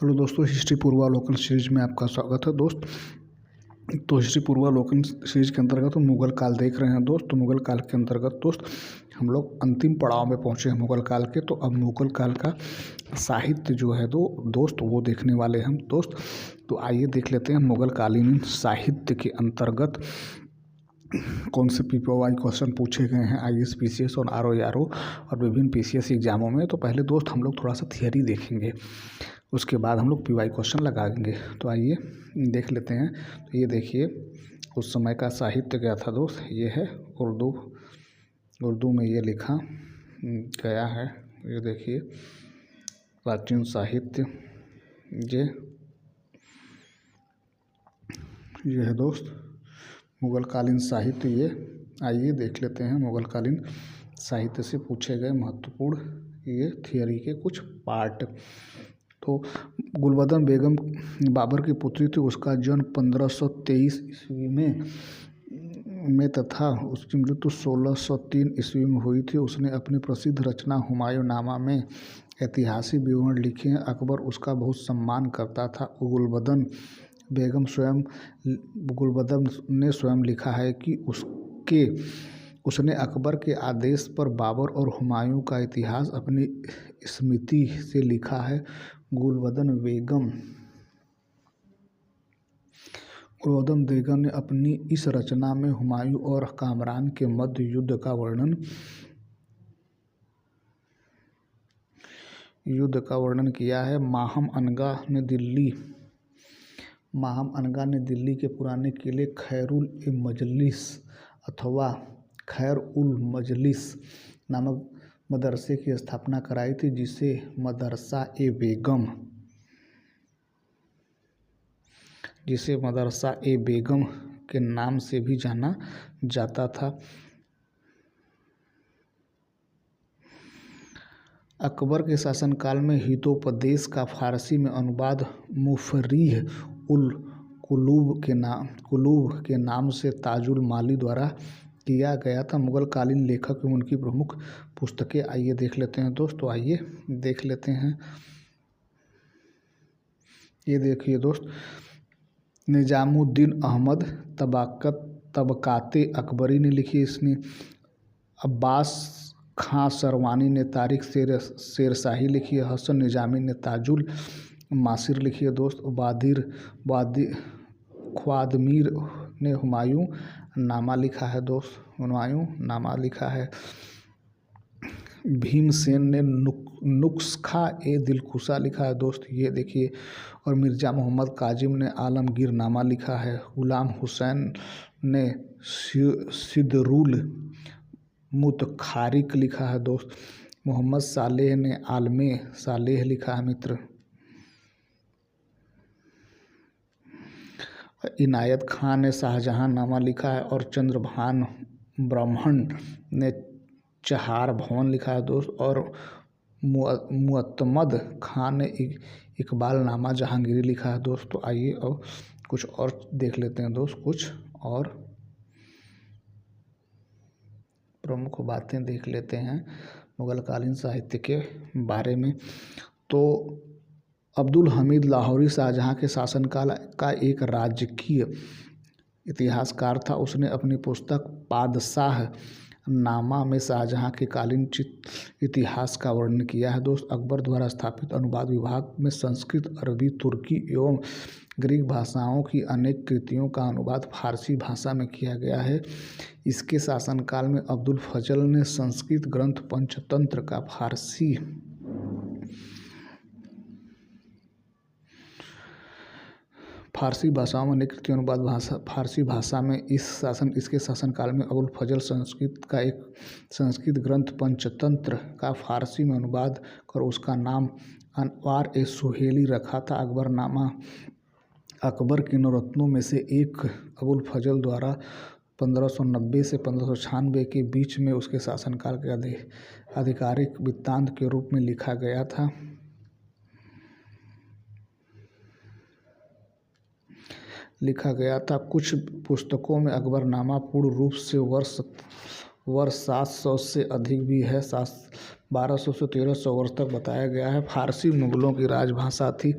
Hello दोस्तों, history पूर्वावलोकन series में आपका स्वागत है दोस्त। तो हिस्ट्री पूर्वावलोकन सीरीज के अंतर्गत हम मुगल काल देख रहे हैं दोस्त। तो मुगल काल के अंतर्गत दोस्त हम लोग अंतिम पड़ाव में पहुंचे हैं मुगल काल के। तो अब मुगल काल का साहित्य जो है दोस्त वो देखने वाले हैं हम दोस्त। तो आइए देख लेते हैं मुगल कालीन साहित्य के अंतर्गत कौन से PPY क्वेश्चन पूछे गए हैं IAS PCS और RO और विभिन्न PCS एग्जामों में। तो पहले दोस्त हम लोग थोड़ा सा थियरी देखेंगे, उसके बाद हम लोग PY क्वेश्चन लगाएंगे। तो आइए देख लेते हैं। तो ये देखिए उस समय का साहित्य क्या था दोस्त। ये है उर्दू में ये लिखा गया है। ये देखिए प्राचीन साहित्य ये है दोस्त मुगल कालीन साहित्य। ये आइए देख लेते हैं मुगल कालीन साहित्य से पूछे गए महत्वपूर्ण ये थियरी के कुछ पार्ट। तो गुलबदन बेगम बाबर की पुत्री थी। उसका जन्म 1523 ईस्वी में तथा उसकी मृत्यु 1603 ईस्वी में हुई थी। उसने अपनी प्रसिद्ध रचना हुमायूं नामा में ऐतिहासिक विवरण लिखे हैं। अकबर उसका बहुत सम्मान करता था। गुलबदन ने स्वयं लिखा है कि उसने अकबर के आदेश पर बाबर और हुमायूं का इतिहास अपनी स्मृति से लिखा है। गुलबदन बेगम ने अपनी इस रचना में हुमायूं और कामरान के मध्य युद्ध का वर्णन किया है। माहम अनगा ने दिल्ली के पुराने किले खैर उल मजलिस नामक मदरसे की स्थापना कराई थी, जिसे मदरसा ए बेगम के नाम से भी जाना जाता था। अकबर के शासनकाल में हितोपदेश का फारसी में अनुवाद मुफर्रीह उल कुलूब के नाम से ताजुल माली द्वारा किया गया था। मुगल कालीन लेखक एवं उनकी प्रमुख पुस्तकें आइए देख लेते हैं दोस्त। तो आइए देख लेते हैं। ये देखिए दोस्त निजामुद्दीन अहमद तबकाते अकबरी ने लिखी। इसने अब्बास खां सरवानी ने तारीख शेरशाही लिखी है। हसन निजामी ने ताजुल मासिर लिखी है दोस्त। ख्वादमीर ने हुमायूं नामा लिखा है दोस्त। भीमसेन ने नुस्खा ए दिलकुशा लिखा है दोस्त। ये देखिए और मिर्ज़ा मोहम्मद काजिम ने आलमगीर नामा लिखा है। गुलाम हुसैन ने सिदरुल मुतखारिक लिखा है दोस्त। मोहम्मद सालेह ने आलमे सालेह लिखा है मित्र। इनायत खान ने शाहजहां नामा लिखा है और चंद्रभान ब्राह्मण ने चहार भवन लिखा है दोस्त। और मुअत्तमद खान ने इकबाल नामा जहांगीरी लिखा है दोस्त। तो आइए अब कुछ और देख लेते हैं दोस्त, कुछ और प्रमुख बातें देख लेते हैं मुगल कालीन साहित्य के बारे में। तो अब्दुल हमीद लाहौरी शाहजहां के शासनकाल का एक राजकीय इतिहासकार था। उसने अपनी पुस्तक पादशाह नामा में शाहजहां के कालीन इतिहास का वर्णन किया है दोस्त। अकबर द्वारा स्थापित अनुवाद विभाग में संस्कृत, अरबी, तुर्की एवं ग्रीक भाषाओं की अनेक कृतियों का अनुवाद फारसी भाषा में किया गया है। इसके शासनकाल में अब्दुल फजल ने संस्कृत ग्रंथ पंचतंत्र का फारसी भाषाओं में अनेक कृतियों अनुवाद फारसी भाषा में इसके शासनकाल में अबुल फजल संस्कृत ग्रंथ पंचतंत्र का फारसी में अनुवाद कर उसका नाम अनवार ए सुहेली रखा था। अकबर के नवरत्नों में से एक अबुल फजल द्वारा 1590 से 1596 के बीच में उसके शासनकाल के आधिकारिक वृत्तांत के रूप में लिखा गया था। कुछ पुस्तकों में अकबरनामा पूर्ण रूप से वर्ष 700 से अधिक भी है। 1200 से 1300 वर्ष तक बताया गया है। फारसी मुगलों की राजभाषा थी।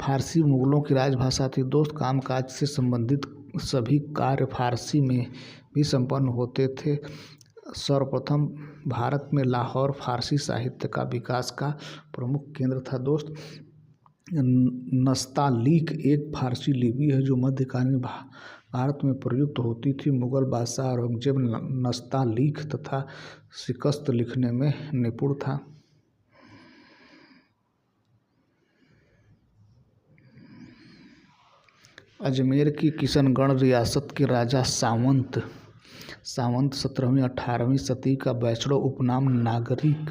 फारसी मुगलों की राजभाषा थी दोस्त। कामकाज से संबंधित सभी कार्य फारसी में भी संपन्न होते थे। सर्वप्रथम भारत में लाहौर फारसी साहित्य का विकास का प्रमुख केंद्र था दोस्त। नस्तालीक एक फारसी लिपि है जो मध्यकालीन भारत में प्रयुक्त होती थी। मुगल बादशाह औरंगजेब नस्तालीक तथा शिकस्त लिखने में निपुण था। अजमेर की किशनगढ़ रियासत के राजा सावंत 17वीं-18वीं शती का बैचड़ो उपनाम नागरिक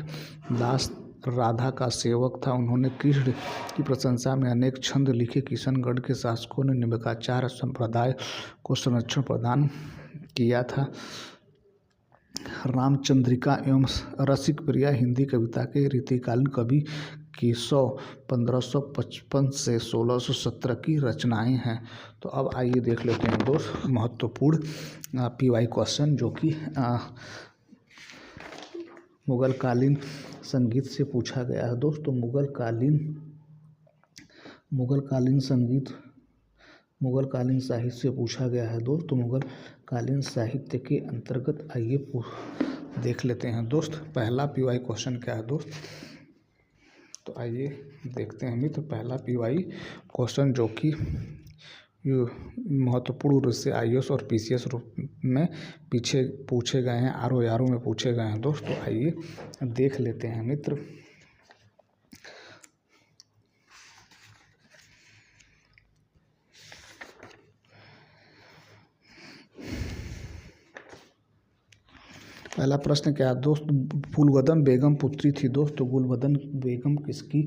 दास राधा का सेवक था। उन्होंने कृष्ण की प्रशंसा में अनेक छंद लिखे। किशनगढ़ के शासकों ने निम्बार्क संप्रदाय को संरक्षण प्रदान किया था। रामचंद्रिका एवं रसिक प्रिया हिंदी कविता के रीतिकालीन कवि केशव 1555 से 1617 की रचनाएं हैं। तो अब आइए देख लेते हैं दोस्त महत्वपूर्ण PY क्वेश्चन जो कि मुगलकालीन संगीत से पूछा गया है दोस्त। तो मुगलकालीन साहित्य से पूछा गया है दोस्त। तो मुगलकालीन साहित्य के अंतर्गत आइए देख लेते हैं दोस्त पहला PY क्वेश्चन क्या है दोस्त। तो आइए देखते हैं मित्र पहला PY क्वेश्चन जो कि महत्वपूर्ण रूप से IAS और PCS रूप में पीछे पूछे गए हैं, RO में पूछे गए हैं दोस्त। तो आइए देख लेते हैं मित्र। पहला प्रश्न क्या है दोस्त। गुलबदन बेगम पुत्री थी दोस्त। तो गुलबदन बेगम किसकी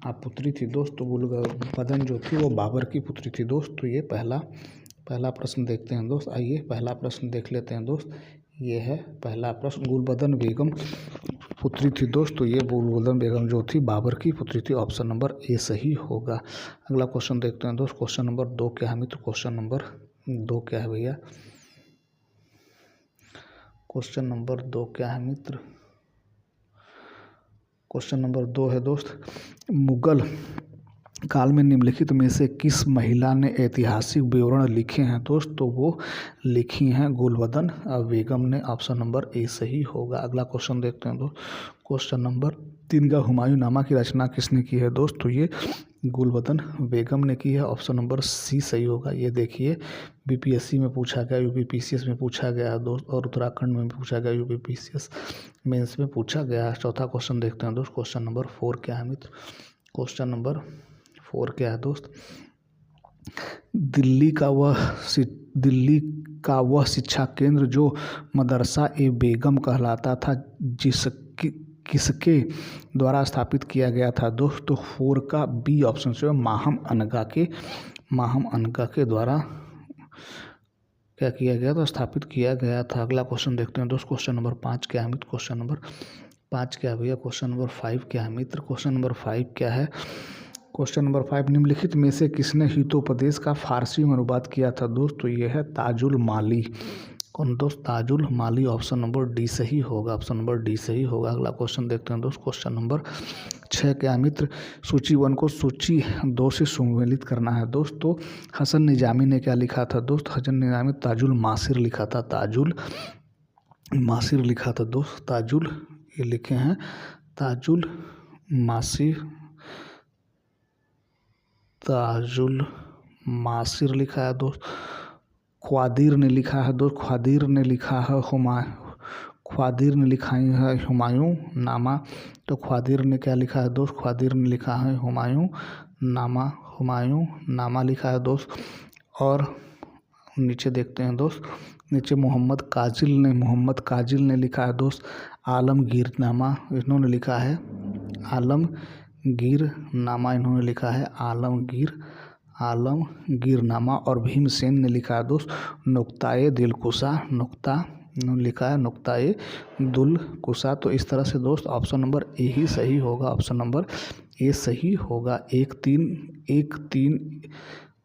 पुत्री थी दोस्त। तो गुलबदन जो थी वो बाबर की पुत्री थी दोस्त। तो ये पहला प्रश्न देखते हैं दोस्त। आइए पहला प्रश्न देख लेते हैं दोस्त। ये है पहला प्रश्न। गुलबदन बेगम पुत्री थी दोस्त। तो ये गुलबदन बेगम जो थी बाबर की पुत्री थी। ऑप्शन नंबर ए सही होगा। अगला क्वेश्चन देखते हैं दोस्त। क्वेश्चन नंबर 2 क्या है मित्र। क्वेश्चन नंबर 2 क्या है भैया। क्वेश्चन नंबर 2 क्या है मित्र। क्वेश्चन नंबर 2 है दोस्त। मुगल काल में निम्नलिखित में से किस महिला ने ऐतिहासिक विवरण लिखे हैं दोस्त। तो वो लिखी हैं गुलबदन बेगम ने। ऑप्शन नंबर ए सही होगा। अगला क्वेश्चन देखते हैं दोस्त। क्वेश्चन नंबर 3 का हुमायूंनामा की रचना किसने की है दोस्त। तो ये गुलबदन बेगम ने की है। ऑप्शन नंबर सी सही होगा। ये देखिए BPSC में पूछा गया, UP PCS में पूछा गया है दोस्त, और उत्तराखंड में पूछा गया, UP PCS मेंस में पूछा गया है। चौथा क्वेश्चन देखते हैं दोस्त। क्वेश्चन नंबर 4 क्या है मित्र। क्वेश्चन नंबर 4 क्या है दोस्त। दिल्ली का वह शिक्षा केंद्र जो मदरसा ए बेगम कहलाता था किसके द्वारा स्थापित किया गया था दोस्त। तो 4 का बी ऑप्शन से माहम अनगा के द्वारा क्या किया गया था, स्थापित किया गया था। अगला क्वेश्चन देखते हैं दोस्त। क्वेश्चन नंबर 5 क्या है मित्र। क्वेश्चन नंबर 5 क्या है भैया। क्वेश्चन नंबर 5 क्या है मित्र। क्वेश्चन नंबर 5 क्या है। क्वेश्चन नंबर 5 निम्नलिखित में से किसने हितोपदेश का फारसी में अनुवाद किया था दोस्त। तो ये है ताजुल माली। कौन दोस्त। ताजुल माली। ऑप्शन नंबर डी सही होगा। ऑप्शन नंबर डी सही होगा। अगला क्वेश्चन देखते हैं दोस्त। क्वेश्चन नंबर 6 क्या है मित्र। सूची 1 को सूची 2 से सम्मिलित करना है दोस्त। तो हसन निजामी ने क्या लिखा था दोस्त। हसन निजामी ताजुल मासिर लिखा था। ताजुल मासिर लिखा था दोस्त। ताजुल ये लिखे हैं ताजुल मासिर लिखा है दोस्त। ख्वादीर ने लिखा है दोस्त। ख्वादीर ने लिखा है हुमायूं नामा। तो ख्वादीर ने क्या लिखा है दोस्त। ख्वादीर ने लिखा है हुमायूं नामा लिखा है दोस्त। और नीचे देखते हैं दोस्त। नीचे मोहम्मद काजिल ने लिखा है दोस्त आलमगीरनामा। इन्होंने लिखा है आलमगीरनामा। इन्होंने लिखा है आलमगीरनामा। और भीमसेन ने लिखा है दोस्त नुक्ताए दिलकुशा। लिखा है नुक्ताए दुलकुशा। तो इस तरह से दोस्त ऑप्शन नंबर ए ही सही होगा। ऑप्शन नंबर ए सही होगा। 1-3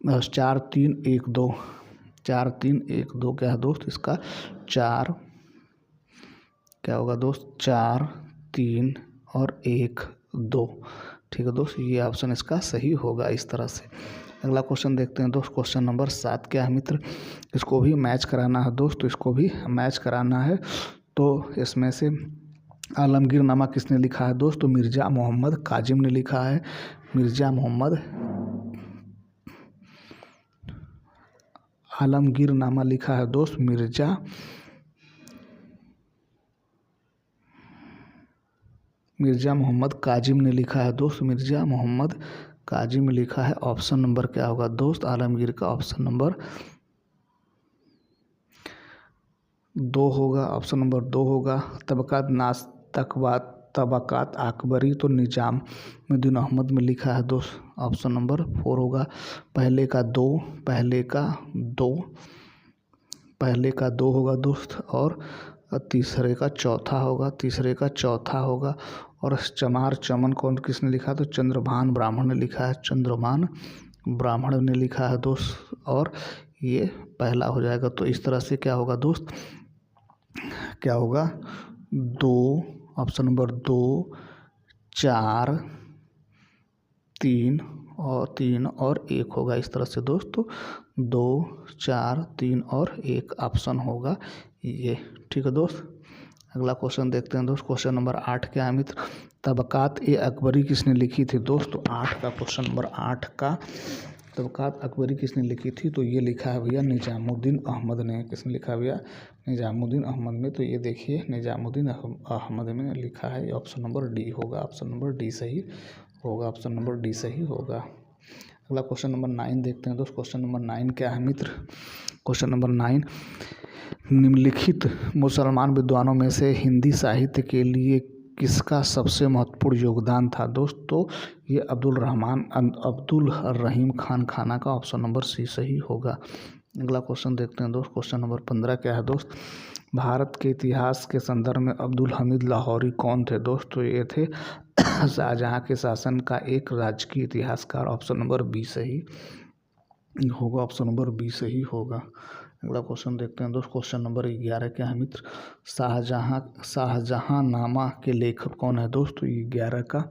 4-3 1-2 4 3 1 2 क्या है दोस्त, इसका 4 क्या होगा दोस्त, 4 3 और 1 2। ठीक है दोस्त, ये ऑप्शन इसका सही होगा इस तरह से। अगला क्वेश्चन देखते हैं दोस्त, क्वेश्चन नंबर 7 क्या है मित्र, इसको भी मैच कराना है दोस्त, तो इसको भी मैच कराना है। तो इसमें से आलमगीरनामा किसने लिखा है दोस्त, तो मिर्ज़ा मोहम्मद काजिम ने लिखा है। मिर्ज़ा मोहम्मद आलमगीरनामा लिखा है दोस्त मिर्ज़ा मोहम्मद काजिम ने लिखा है दोस्त, मिर्ज़ा मोहम्मद काजिम ने लिखा है। ऑप्शन नंबर क्या होगा दोस्त, आलमगीर का ऑप्शन नंबर 2 होगा, ऑप्शन नंबर 2 होगा। तबकात अकबरी तो निजामुद्दीन अहमद में लिखा है दोस्त, ऑप्शन नंबर 4 होगा। पहले का दो होगा दोस्त, और तीसरे का चौथा होगा। और चमार चमन कौन किसने लिखा, तो चंद्रभान ब्राह्मण ने लिखा है, चंद्रभान ब्राह्मण ने लिखा है दोस्त, और ये पहला हो जाएगा। तो इस तरह से क्या होगा दोस्त, क्या होगा 2, ऑप्शन नंबर 2 4 3 और 1 होगा इस तरह से दोस्त। तो 2 4 3 और 1 ऑप्शन होगा ये। ठीक है दोस्त, अगला क्वेश्चन देखते हैं दोस्त, क्वेश्चन नंबर 8 क्या है मित्र, तबकात ए अकबरी किसने लिखी थी दोस्त। तो 8 का क्वेश्चन नंबर 8 का तबकात अकबरी किसने लिखी थी, तो ये लिखा है भैया निजामुद्दीन अहमद ने। किसने लिखा है भैया, निजामुद्दीन अहमद में। तो ये देखिए निजामुद्दीन अहमद में लिखा है, ऑप्शन नंबर डी होगा, ऑप्शन नंबर डी सही होगा, ऑप्शन नंबर डी सही होगा। अगला क्वेश्चन नंबर 9 देखते हैं दोस्त, क्वेश्चन नंबर 9 क्या है मित्र, क्वेश्चन नंबर 9, निम्नलिखित मुसलमान विद्वानों में से हिंदी साहित्य के लिए किसका सबसे महत्वपूर्ण योगदान था दोस्त। तो ये अब्दुल रहीम खान खाना का ऑप्शन नंबर सी सही होगा। अगला क्वेश्चन देखते हैं दोस्त, क्वेश्चन नंबर 15 क्या है दोस्त, भारत के इतिहास के संदर्भ में अब्दुल हमीद लाहौरी कौन थे दोस्त। तो ये थे शाहजहाँ के शासन का एक राजकीय इतिहासकार, ऑप्शन नंबर बी सही होगा, ऑप्शन नंबर बी सही होगा। अगला क्वेश्चन देखते हैं दोस्त, क्वेश्चन नंबर 11 क्या है मित्र, शाहजहाँ नामा के लेखक कौन है दोस्त। तो 11 का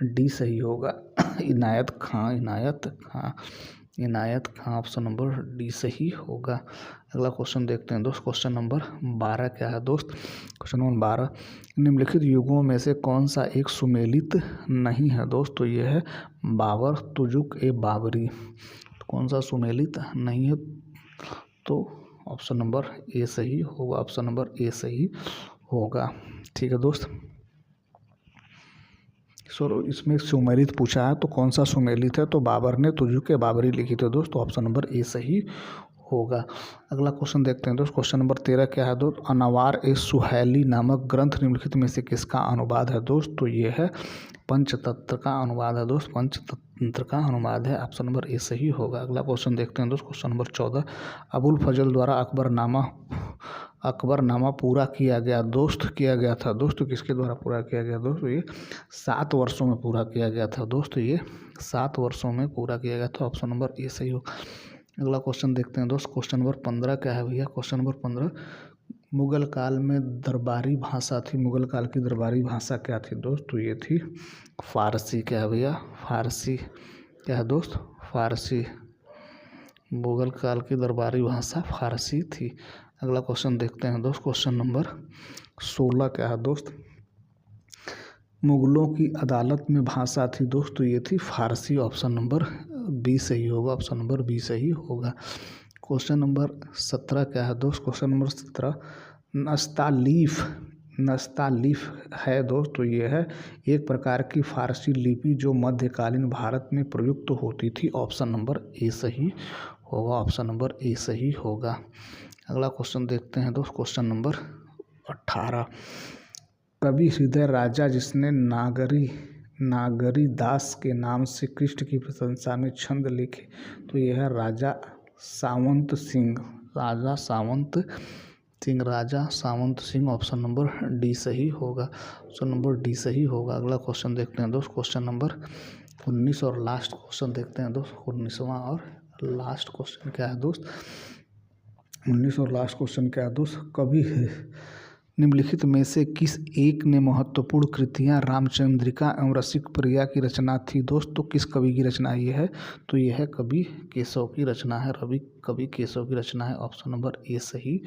डी सही होगा, इनायत खां, ऑप्शन नंबर डी सही होगा। अगला क्वेश्चन देखते हैं दोस्त, क्वेश्चन नंबर 12 क्या है दोस्त, क्वेश्चन नंबर 12, निम्नलिखित युगों में से कौन सा एक सुमेलित नहीं है दोस्त। तो ये है बाबर, तुजुक ए बाबरी। तो कौन सा सुमेलित नहीं है, तो ऑप्शन नंबर ए सही होगा, ऑप्शन नंबर ए सही होगा। ठीक है दोस्त, सर इसमें सुमेलित पूछा है, तो कौन सा सुमेलित है, तो बाबर ने तुजुक ए बाबरी लिखी थी दोस्त, तो ऑप्शन नंबर ए सही होगा। अगला क्वेश्चन देखते हैं दोस्त, क्वेश्चन नंबर 13 क्या है दोस्त, अनवार ए सुहैली नामक ग्रंथ निम्नलिखित में से किसका अनुवाद है दोस्त। तो ये है पंचतंत्र का अनुवाद है दोस्त, पंचतंत्र का अनुवाद है, ऑप्शन नंबर ए सही होगा। अगला क्वेश्चन देखते हैं दोस्त, क्वेश्चन नंबर 14, अबुल फजल द्वारा अकबरनामा पूरा किया गया था दोस्त। तो किसके द्वारा पूरा किया गया दोस्त, ये 7 वर्षों में पूरा किया गया था दोस्त, ये 7 वर्षों में पूरा किया गया था, ऑप्शन नंबर ए सही होगा। अगला क्वेश्चन देखते हैं दोस्त, क्वेश्चन नंबर 15 क्या है भैया, क्वेश्चन नंबर 15, मुगल काल में दरबारी भाषा थी, मुगल काल की दरबारी भाषा क्या थी दोस्त। तो ये थी फारसी। क्या है भैया, फारसी। क्या है दोस्त, फारसी। मुगल काल की दरबारी भाषा फारसी थी। अगला क्वेश्चन देखते हैं दोस्त, क्वेश्चन नंबर 16 क्या है दोस्त, मुगलों की अदालत में भाषा थी दोस्त। तो ये थी फारसी, ऑप्शन नंबर बी सही होगा, ऑप्शन नंबर बी सही होगा। क्वेश्चन नंबर 17 क्या है दोस्त, क्वेश्चन नंबर 17, नस्तालीफ है दोस्त। तो ये है एक प्रकार की फारसी लिपि जो मध्यकालीन भारत में प्रयुक्त होती थी, ऑप्शन नंबर ए सही होगा, ऑप्शन नंबर ए सही होगा। अगला क्वेश्चन देखते हैं दोस्त, क्वेश्चन नंबर 18, कवि हृदय राजा जिसने नागरी दास के नाम से कृष्ण की प्रशंसा में छंद लिखे। तो यह है Raja Sawant Singh, option number D सही होगा, ऑप्शन नंबर डी सही होगा। अगला क्वेश्चन देखते हैं दोस्त, क्वेश्चन नंबर 19 और लास्ट क्वेश्चन देखते हैं दोस्त, 19वां और लास्ट क्वेश्चन क्या है दोस्त, 19 और लास्ट क्वेश्चन क्या है दोस्त, कवि निम्नलिखित में से किस एक ने महत्वपूर्ण कृतियां रामचंद्रिका एवं रसिक प्रिया की रचना थी दोस्त। तो किस कवि की रचना ये है, तो ये है कवि केशव की रचना है, रवि कवि केशव की रचना है। ऑप्शन नंबर ए सही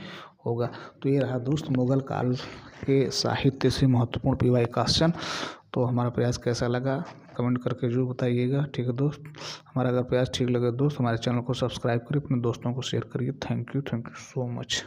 होगा। तो ये रहा दोस्त मुगल काल के साहित्य से महत्वपूर्ण PY क्वेश्चन। तो हमारा प्रयास कैसा लगा कमेंट करके जरूर बताइएगा। ठीक है दोस्त, हमारा अगर प्रयास ठीक लगे दोस्त हमारे चैनल को सब्सक्राइब करिए, अपने दोस्तों को शेयर करिए। Thank you so much.